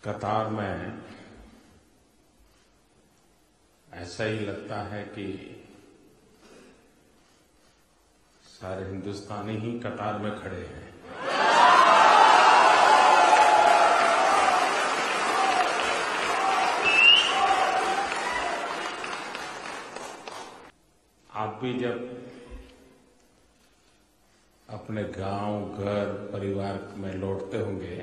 कतार में ऐसा ही लगता है कि सारे हिंदुस्तानी ही कतार में खड़े हैं। आप भी जब अपने गांव, घर, परिवार में लौटते होंगे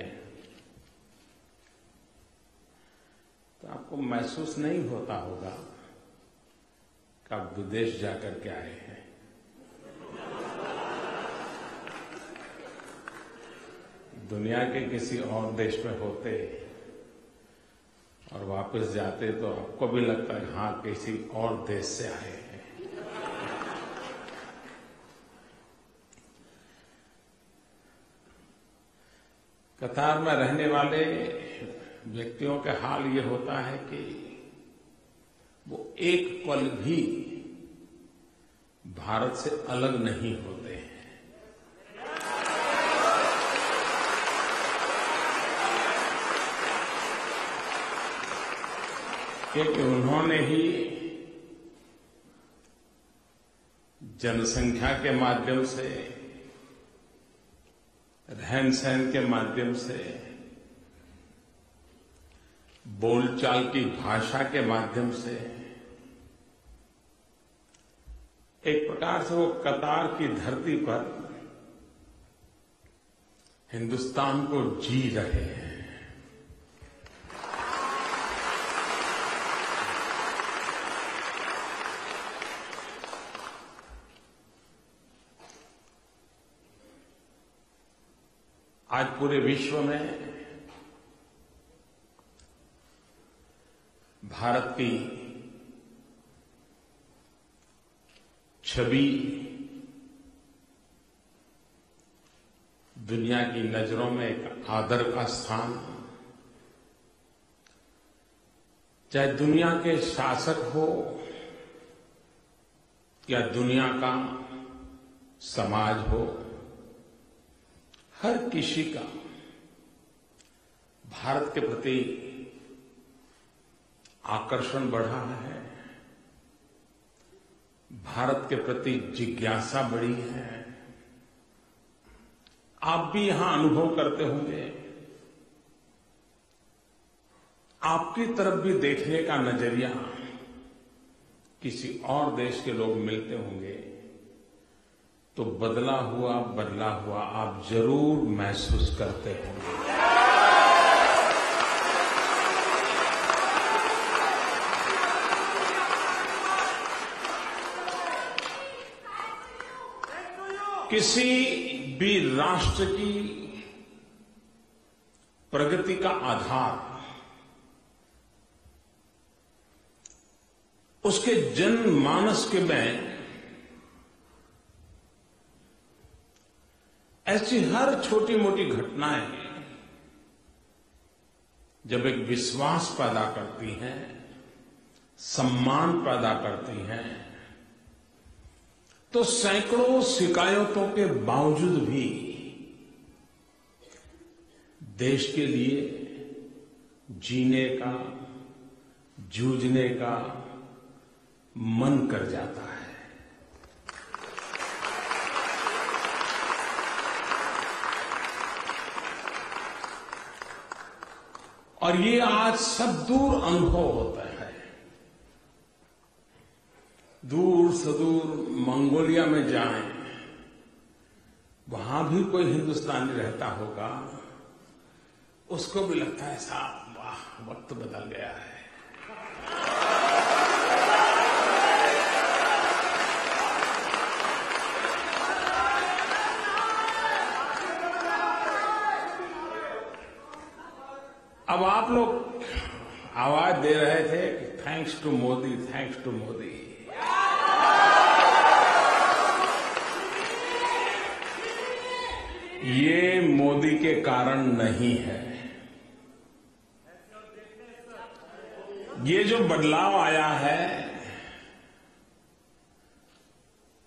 तो आपको महसूस नहीं होता होगा कि आप विदेश जाकर के आए हैं। दुनिया के किसी और देश में होते और वापस जाते तो आपको भी लगता है हाँ किसी और देश से आए हैं। कतार में रहने वाले व्यक्तियों का हाल ये होता है कि वो एक पल भी भारत से अलग नहीं होते हैं। क्योंकि उन्होंने ही जनसंख्या के माध्यम से, रहन सहन के माध्यम से, बोलचाल की भाषा के माध्यम से एक प्रकार से वो कतार की धरती पर हिंदुस्तान को जी रहे हैं। आज पूरे विश्व में भारत की छवि दुनिया की नजरों में एक आदर का स्थान, चाहे दुनिया के शासक हो या दुनिया का समाज हो, हर किसी का भारत के प्रति आकर्षण बढ़ा है, भारत के प्रति जिज्ञासा बढ़ी है। आप भी यहां अनुभव करते होंगे, आपकी तरफ भी देखने का नजरिया किसी और देश के लोग मिलते होंगे तो बदला हुआ आप जरूर महसूस करते होंगे। किसी भी राष्ट्र की प्रगति का आधार उसके जनमानस के में ऐसी हर छोटी मोटी घटनाएं जब एक विश्वास पैदा करती हैं, सम्मान पैदा करती हैं, तो सैकड़ों शिकायतों के बावजूद भी देश के लिए जीने का, जूझने का मन कर जाता है। और ये आज सब दूर अनुभव होता है। दूर सुदूर मंगोलिया में जाएं, वहां भी कोई हिंदुस्तानी रहता होगा, उसको भी लगता है साहब वाह वक्त बदल गया है। अब आप लोग आवाज दे रहे थे कि thanks to Modi, thanks to Modi. ये मोदी के कारण नहीं है। ये जो बदलाव आया है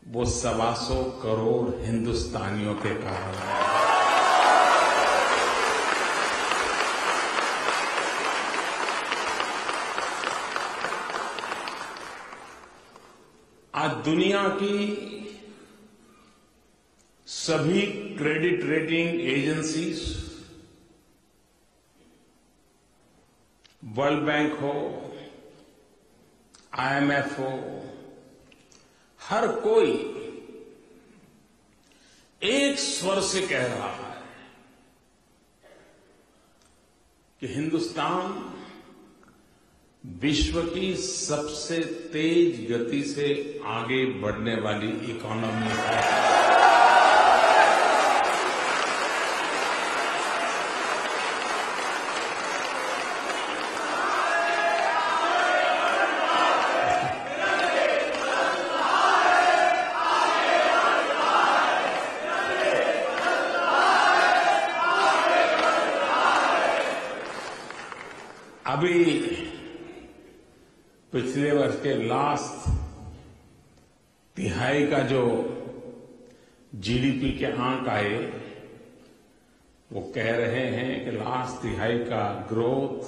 वो 125 करोड़ हिंदुस्तानियों के कारण है। दुनिया की सभी credit rating agencies, world bank हो, आईएमएफ हो, हर कोई एक स्वर से कह रहा है कि हिंदुस्तान विश्व की सबसे तेज गति से आगे बढ़ने वाली इकोनॉमी है। अभी पिछले वर्ष के लास्ट तिहाई का जो जीडीपी के आंक आए, वो कह रहे हैं कि लास्ट तिहाई का ग्रोथ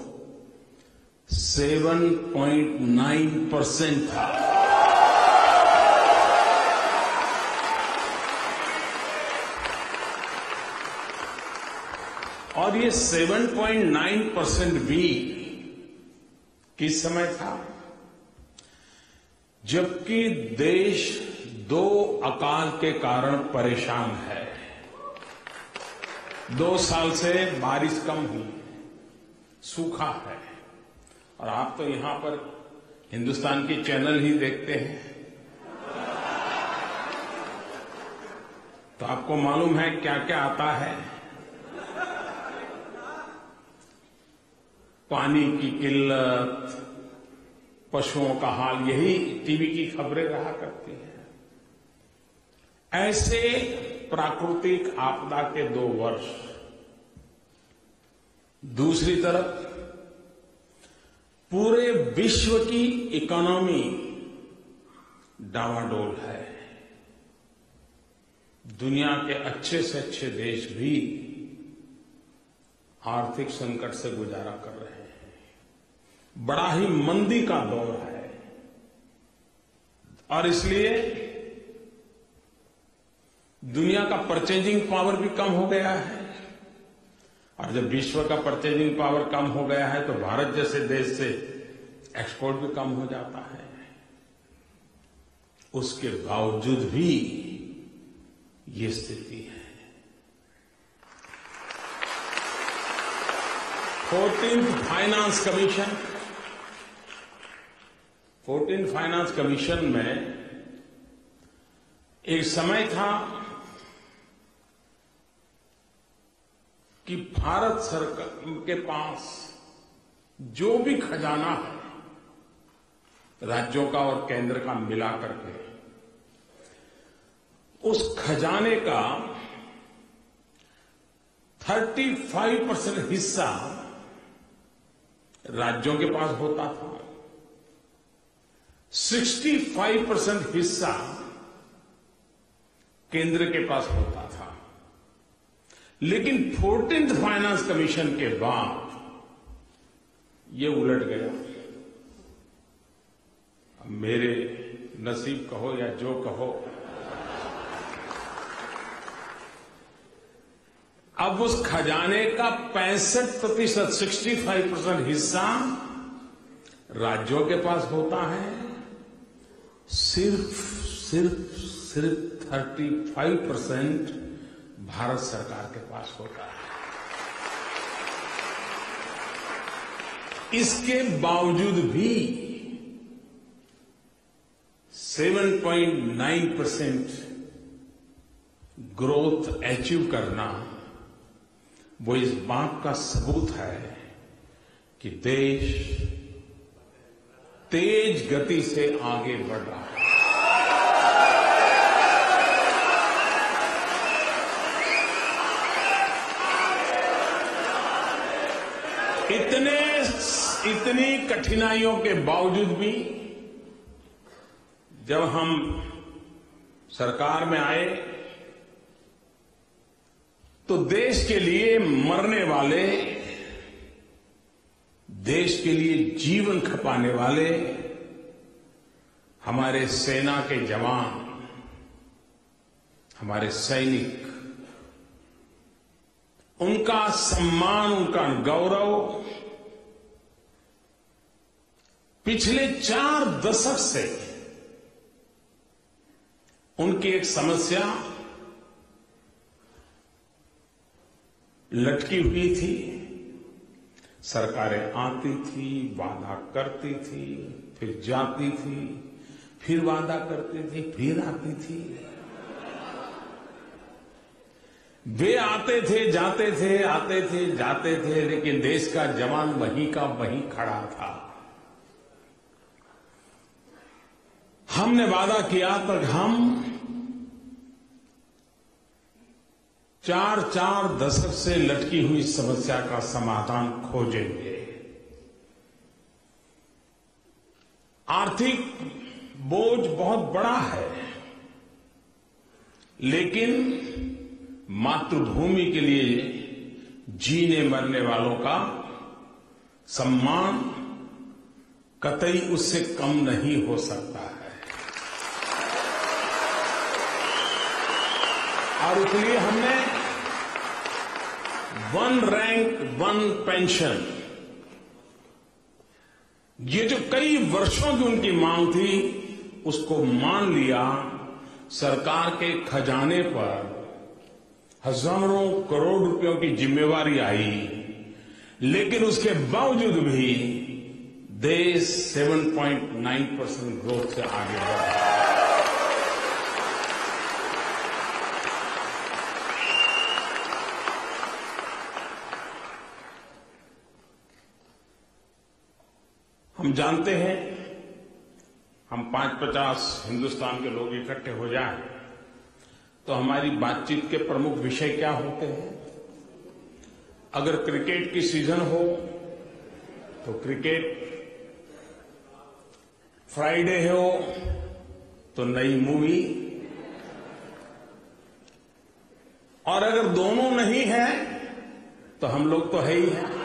7.9% था। और ये 7.9% भी किस समय था? जबकि देश 2 अकाल के कारण परेशान है। 2 साल से बारिश कम हुई, सूखा है। और आप तो यहां पर हिंदुस्तान की चैनल ही देखते हैं, तो आपको मालूम है क्या क्या आता है। पानी की किल्लत, पशुओं का हाल, यही टीवी की खबरें रहा करती हैं। ऐसे प्राकृतिक आपदा के 2 वर्ष। दूसरी तरफ पूरे विश्व की इकोनॉमी डावाडोल है। दुनिया के अच्छे से अच्छे देश भी आर्थिक संकट से गुजारा कर रहे हैं। बड़ा ही मंदी का दौर है और इसलिए दुनिया का परचेजिंग पावर भी कम हो गया है। और जब विश्व का परचेजिंग पावर कम हो गया है तो भारत जैसे देश से एक्सपोर्ट भी कम हो जाता है। उसके बावजूद भी ये स्थिति है। 14th फाइनेंस कमीशन में एक समय था कि भारत सरकार के पास जो भी खजाना है, राज्यों का और केंद्र का मिला करके, उस खजाने का 35% हिस्सा राज्यों के पास होता था, 65% हिस्सा केंद्र के पास होता था। लेकिन 14th फाइनेंस कमीशन के बाद ये उलट गया। मेरे नसीब कहो या जो कहो, अब उस खजाने का 65%, 65% हिस्सा राज्यों के पास होता है, सिर्फ 35% भारत सरकार के पास होता है। इसके बावजूद भी 7.9% ग्रोथ अचीव करना, वो इस बात का सबूत है कि देश तेज गति से आगे बढ़ रहा है। इतनी कठिनाइयों के बावजूद भी जब हम सरकार में आए तो देश के लिए मरने वाले, देश के लिए जीवन खपाने वाले हमारे सेना के जवान, हमारे सैनिक, उनका सम्मान, उनका गौरव पिछले 4 दशक से उनकी एक समस्या लटकी हुई थी। सरकारें आती थी, वादा करती थी, फिर जाती थी, फिर वादा करती थी, फिर आती थी। वे आते थे, जाते थे, आते थे, जाते थे, लेकिन देश का जवान वहीं का वहीं खड़ा था। हमने वादा किया तक हम 4 दशक से लटकी हुई समस्या का समाधान खोजेंगे। आर्थिक बोझ बहुत बड़ा है, लेकिन मातृभूमि के लिए जीने मरने वालों का सम्मान कतई उससे कम नहीं हो सकता है। और इसलिए हमने 1 रैंक 1 पेंशन, ये जो कई वर्षों की उनकी मांग थी, उसको मान लिया। सरकार के खजाने पर हजारों करोड़ रुपयों की जिम्मेवारी आई, लेकिन उसके बावजूद भी देश 7.9% ग्रोथ से आगे बढ़ा। हम जानते हैं, हम 5-50 हिंदुस्तान के लोग इकट्ठे हो जाएं तो हमारी बातचीत के प्रमुख विषय क्या होते हैं। अगर क्रिकेट की सीजन हो तो क्रिकेट, फ्राइडे हो तो नई मूवी, और अगर दोनों नहीं है तो हम लोग तो है ही हैं।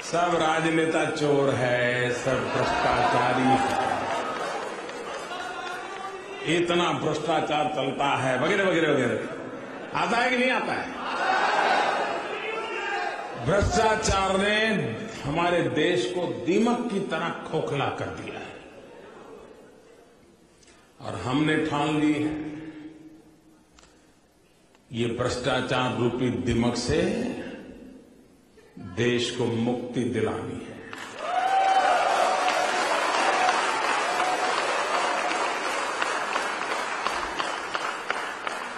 सब राजनेता चोर है, सब भ्रष्टाचारी है, इतना भ्रष्टाचार चलता है, वगैरह वगैरह वगैरह। आता है कि नहीं आता है? भ्रष्टाचार ने हमारे देश को दीमक की तरह खोखला कर दिया है, और हमने ठान ली है ये भ्रष्टाचार रूपी दीमक से देश को मुक्ति दिलानी है।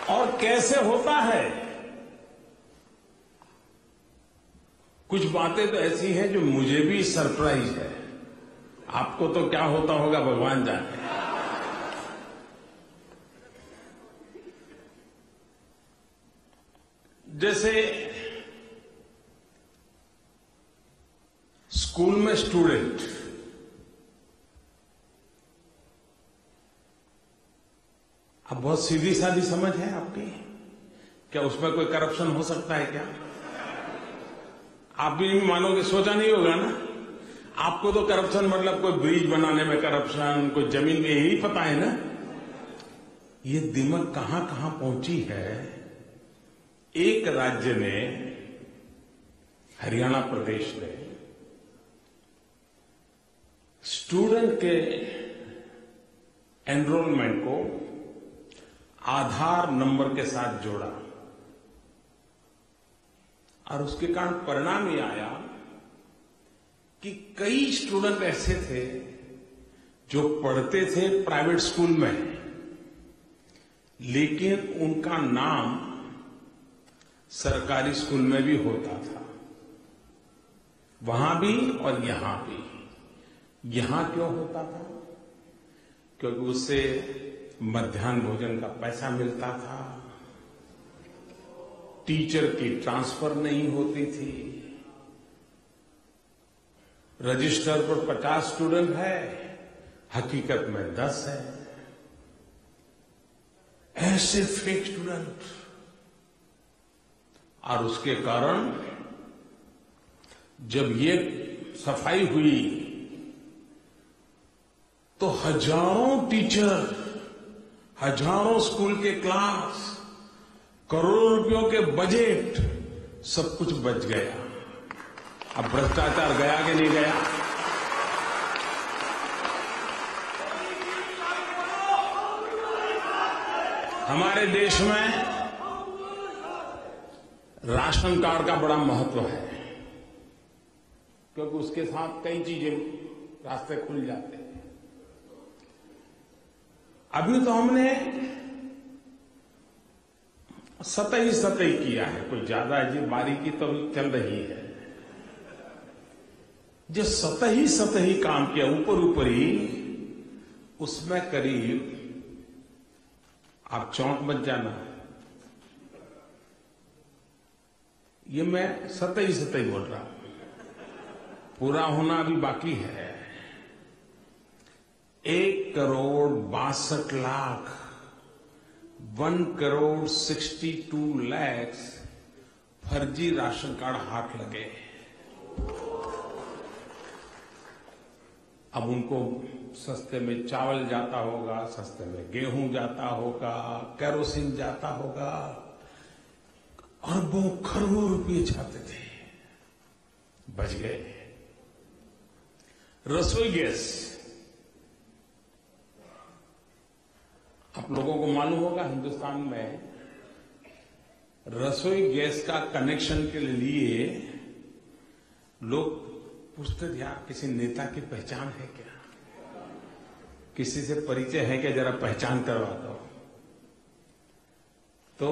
और कैसे होता है? कुछ बातें तो ऐसी हैं जो मुझे भी सरप्राइज है, आपको तो क्या होता होगा भगवान जाने। जैसे स्कूल में स्टूडेंट, अब बहुत सीधी सादी समझ है आपकी, क्या उसमें कोई करप्शन हो सकता है क्या? आप भी नहीं मानोगे, सोचा नहीं होगा ना। आपको तो करप्शन मतलब कोई ब्रिज बनाने में करप्शन, कोई जमीन में, यही पता है ना। ये दिमाग कहां कहां पहुंची है। एक राज्य ने, हरियाणा प्रदेश ने, स्टूडेंट के एनरोलमेंट को आधार नंबर के साथ जोड़ा, और उसके कारण परिणाम ये आया कि कई स्टूडेंट ऐसे थे जो पढ़ते थे प्राइवेट स्कूल में, लेकिन उनका नाम सरकारी स्कूल में भी होता था, वहां भी और यहां भी। यहां क्यों होता था? क्योंकि उससे मध्याह्न भोजन का पैसा मिलता था, टीचर की ट्रांसफर नहीं होती थी, रजिस्टर पर 50 स्टूडेंट है, हकीकत में 10 है। ऐसे फेक स्टूडेंट, और उसके कारण जब ये सफाई हुई तो हजारों टीचर, हजारों स्कूल के क्लास, करोड़ों रुपयों के बजट, सब कुछ बच गया। अब भ्रष्टाचार गया कि नहीं गया? हमारे देश में राशन कार्ड का बड़ा महत्व है, क्योंकि उसके साथ कई चीजें रास्ते खुल जाते हैं। अभी तो हमने सतही किया है, कोई ज्यादा जी बारीकी तो अभी चल रही है। जो सतही काम किया, ऊपर ही, उसमें करीब, आप चौंक मत जाना, ये मैं सतही बोल रहा हूं, पूरा होना अभी बाकी है। 1,62,00,000 1,62,00,000 फर्जी राशन कार्ड हाथ लगे। अब उनको सस्ते में चावल जाता होगा, सस्ते में गेहूं जाता होगा, केरोसिन जाता होगा, अरबों खरबों रुपये जाते थे, बच गए। रसोई गैस, आप लोगों को मालूम होगा हिंदुस्तान में रसोई गैस का कनेक्शन के लिए लोग पूछते थे, यार किसी नेता की पहचान है क्या, किसी से परिचय है क्या, जरा पहचान करवा दो। तो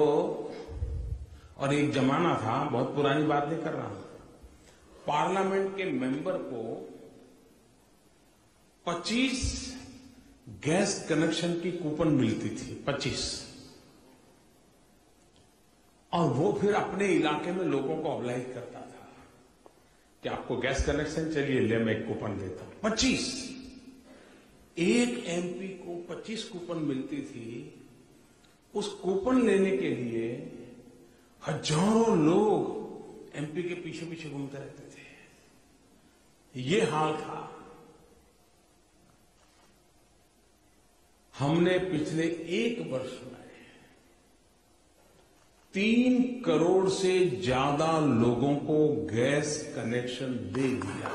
और एक जमाना था, बहुत पुरानी बात नहीं कर रहा हूं, पार्लियामेंट के मेंबर को 25 गैस कनेक्शन की कूपन मिलती थी, 25, और वो फिर अपने इलाके में लोगों को ऑब्लाइज करता था कि आपको गैस कनेक्शन, चलिए ले मैं एक कूपन देता हूं। 25, एक एमपी को 25 कूपन मिलती थी। उस कूपन लेने के लिए हजारों लोग एमपी के पीछे पीछे घूमते रहते थे। ये हाल था। हमने पिछले एक वर्ष में 3 करोड़ से ज्यादा लोगों को गैस कनेक्शन दे दिया।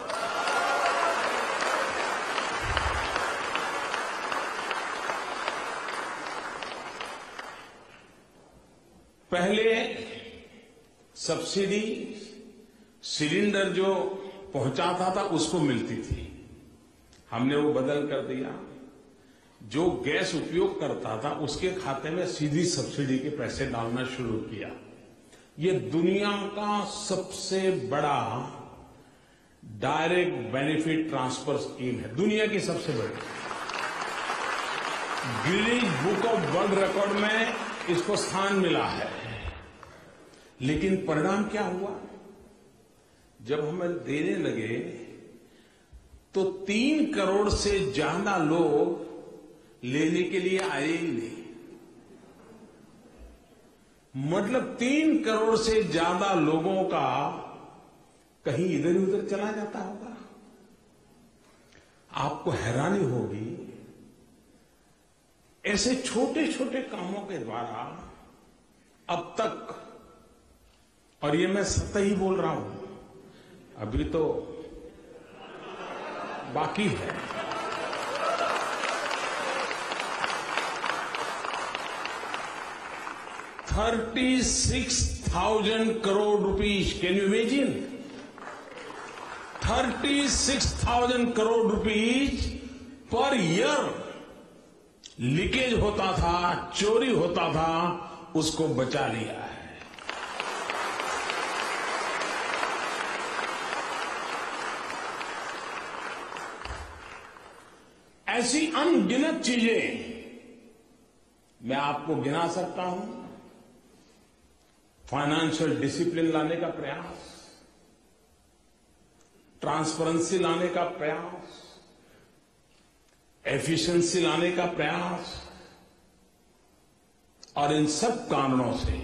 पहले सब्सिडी सिलेंडर जो पहुंचाता था उसको मिलती थी, हमने वो बदल कर दिया। जो गैस उपयोग करता था उसके खाते में सीधी सब्सिडी के पैसे डालना शुरू किया। ये दुनिया का सबसे बड़ा डायरेक्ट बेनिफिट ट्रांसफर स्कीम है, दुनिया की सबसे बड़ी। Guinness book of world record में इसको स्थान मिला है। लेकिन परिणाम क्या हुआ? जब हमें देने लगे तो 3 करोड़ से ज्यादा लोग लेने के लिए आए ही नहीं। मतलब 3 करोड़ से ज्यादा लोगों का कहीं इधर उधर चला जाता होगा। आपको हैरानी होगी, ऐसे छोटे छोटे कामों के द्वारा अब तक, और ये मैं सतही बोल रहा हूं, अभी तो बाकी है, 36,000 crore rupees. Can you imagine? 36,000 crore rupees per year leakage होता था, चोरी होता था, उसको बचा लिया है। ऐसी अनगिनत चीजें मैं आपको गिना सकता हूं। फाइनेंशियल डिसिप्लिन लाने का प्रयास, ट्रांसपेरेंसी लाने का प्रयास, एफिशिएंसी लाने का प्रयास, और इन सब कारणों से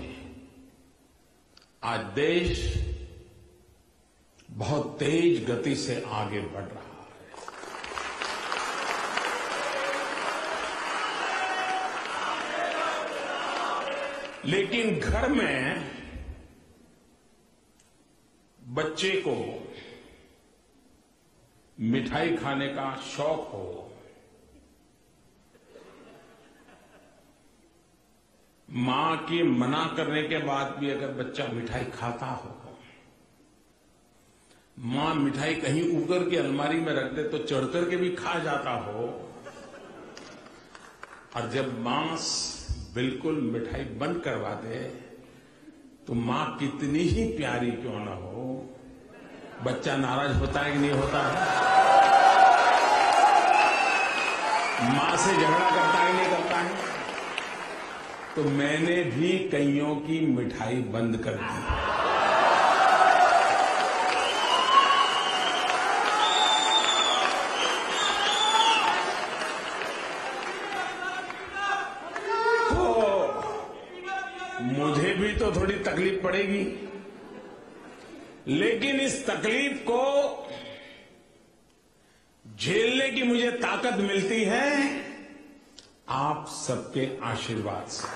आज देश बहुत तेज गति से आगे बढ़ रहा है। लेकिन घर में बच्चे को मिठाई खाने का शौक हो, मां के मना करने के बाद भी अगर बच्चा मिठाई खाता हो, मां मिठाई कहीं ऊपर की अलमारी में रख दे तो चढ़ करके भी खा जाता हो, और जब मां बिल्कुल मिठाई बंद करवा दे तो मां कितनी ही प्यारी क्यों न हो, बच्चा नाराज होता है कि नहीं होता है? मां से झगड़ा करता है नहीं करता है? तो मैंने भी कईयों की मिठाई बंद कर दी। मुझे भी तो थोड़ी तकलीफ पड़ेगी, लेकिन इस तकलीफ को झेलने की मुझे ताकत मिलती है आप सबके आशीर्वाद से।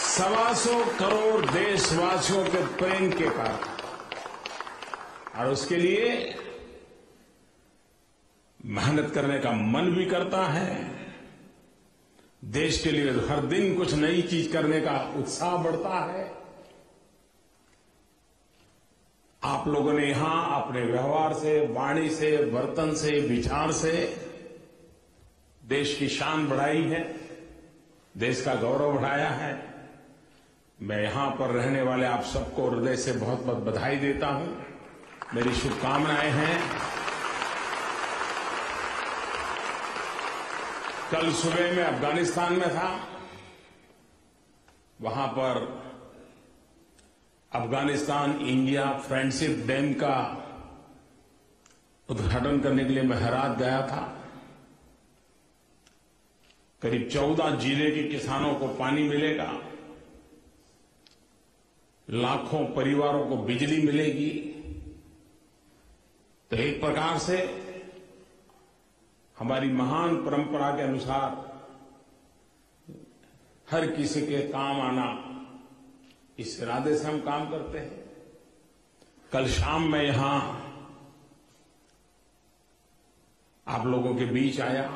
125 करोड़ देशवासियों के प्रेम के कारण, और उसके लिए मेहनत करने का मन भी करता है। देश के लिए हर दिन कुछ नई चीज करने का उत्साह बढ़ता है। आप लोगों ने यहां अपने व्यवहार से, वाणी से, बर्तन से, विचार से देश की शान बढ़ाई है, देश का गौरव बढ़ाया है। मैं यहां पर रहने वाले आप सबको हृदय से बहुत बहुत बधाई देता हूं। मेरी शुभकामनाएं हैं। कल सुबह मैं अफगानिस्तान में था, वहां पर अफगानिस्तान इंडिया फ्रेंडशिप डैम का उद्घाटन करने के लिए मैं हेरात गया था। करीब 14 जिले के किसानों को पानी मिलेगा, लाखों परिवारों को बिजली मिलेगी। तो एक प्रकार से हमारी महान परंपरा के अनुसार हर किसी के काम आना, इस इरादे से हम काम करते हैं। कल शाम मैं यहां आप लोगों के बीच आया,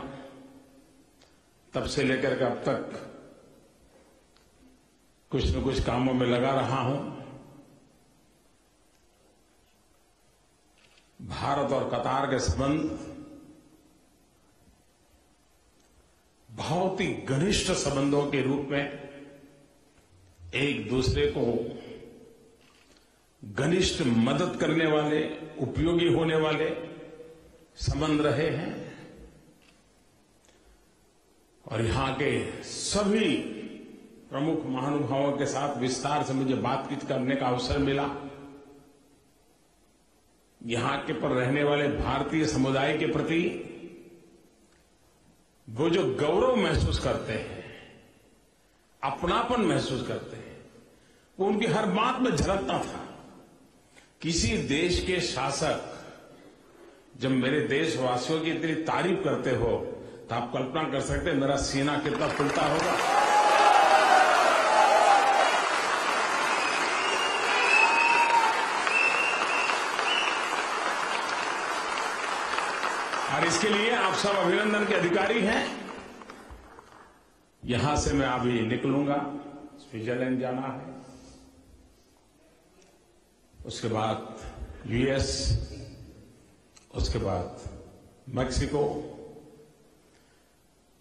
तब से लेकर के अब तक कुछ न कुछ कामों में लगा रहा हूं। भारत और कतार के संबंध बहुत ही घनिष्ठ संबंधों के रूप में एक दूसरे को घनिष्ठ मदद करने वाले, उपयोगी होने वाले संबंध रहे हैं। और यहां के सभी प्रमुख महानुभावों के साथ विस्तार से मुझे बातचीत करने का अवसर मिला। यहां के पर रहने वाले भारतीय समुदाय के प्रति वो जो गौरव महसूस करते हैं, अपनापन महसूस करते हैं, वो उनकी हर बात में झलकता था। किसी देश के शासक जब मेरे देशवासियों की इतनी तारीफ करते हो तो आप कल्पना कर सकते हैं मेरा सीना कितना फूलता होगा। और इसके लिए आप सब अभिनंदन के अधिकारी हैं। यहां से मैं अभी निकलूंगा, स्विट्जरलैंड जाना है, उसके बाद यूएस, उसके बाद मैक्सिको।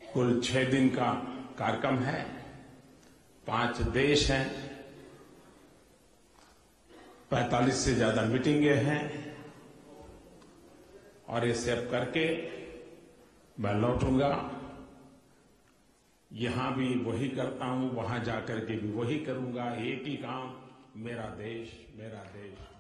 कुल 6 दिन का कार्यक्रम है, 5 देश हैं, 45 से ज्यादा मीटिंगें हैं, और ये सब करके मैं लौटूंगा। यहां भी वही करता हूं, वहां जाकर के भी वही करूंगा। एक ही काम, मेरा देश, मेरा देश।